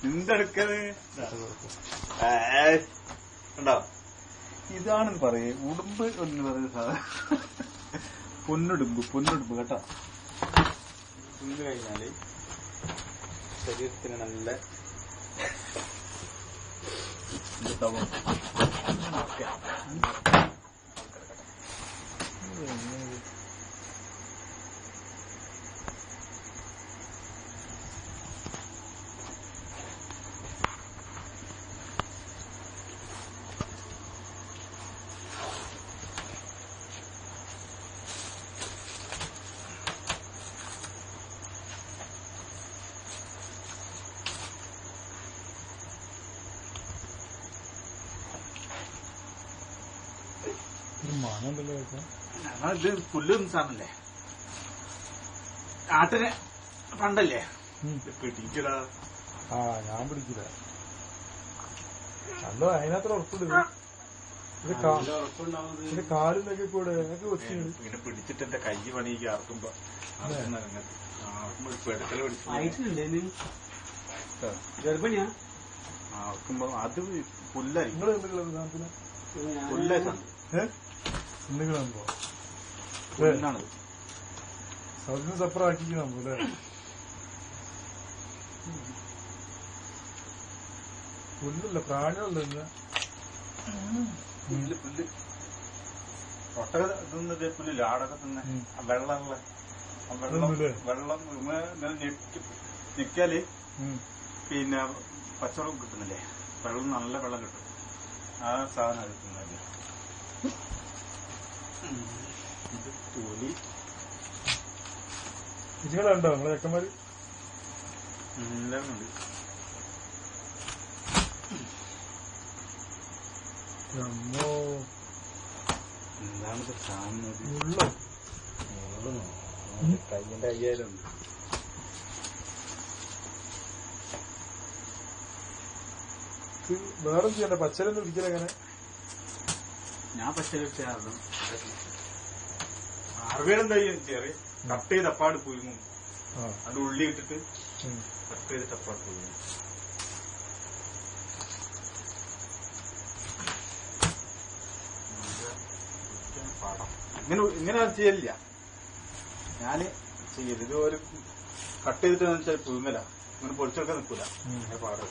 എന്തെടുക്കത് ഉണ്ടോ? ഇതാണെന്ന് പറയേ ഉടുമ്പ് എന്ന് പറയുന്ന സാധനം. പൊന്നുടുമ്പ് കേട്ടോ. തിന്നു കഴിഞ്ഞാല് ശരീരത്തിന് നല്ല ഞങ്ങളിത് പുല്ല് സാധനല്ലേ, ആട്ടിനെ പണ്ടല്ലേ പിടിക്കടാ. ഞാൻ പിടിക്കില്ല. നല്ല അതിനകത്ത് ഉറപ്പില്ല. കാലിലൊക്കെ കൂടെ ഇങ്ങനെ പിടിച്ചിട്ട് എന്റെ കൈ പണിക്ക് ആർക്കുമ്പോ ഗർഭിണിയാ ആർക്കുമ്പോ അത് പുല്ലായി. പുല്ലാണ് സൗദിന് സപ്പറാക്കിക്കണം പോലെ. പുല്ലല്ല, പ്രാണികളുണ്ട്. പുല്ല് ഒട്ടക തിന്നിട്ട് പുല്ലില്ല, ആടൊക്കെ തിന്നെ വെള്ളമുള്ള വെള്ളം ഇങ്ങനെ ഞെക്കിയാല് പിന്നെ പച്ചവെള്ളം കിട്ടുന്നില്ലേ, വെള്ളം നല്ല വെള്ളം കിട്ടും. ആ സാധനം എടുക്കുന്നില്ല. ഇത് തൊലി ഇതുകളുണ്ടോ നിങ്ങളെ ചെക്കന്മാര്? എല്ലാം ഉണ്ട്. എന്താണിത് കാണുന്നത്? കയ്യിന്റെ അയ്യായിരം ഉണ്ട്. വേറെ ചെയ്യണ്ട, പച്ചരൊന്നും പിടിക്കല. എങ്ങനെ ഞാൻ പച്ചരി വെച്ചായിരുന്നു. അറബികളെന്താ ചെറിയ കട്ട് ചെയ്ത് അപ്പാട് പുഴുങ്ങും. അത് ഉള്ളി ഇട്ടിട്ട് കട്ട് ചെയ്തിട്ട് അപ്പാട് പുഴുങ്ങും. പാടം ഇങ്ങനെ ചെയ്യലില്ല, ഞാന് ചെയ്യല്. ഇത് ഒരു കട്ട് ചെയ്തിട്ട് പുഴുങ്ങല, ഇങ്ങനെ പൊടിച്ചെടുക്കാൻ നിൽക്കൂല. പാടം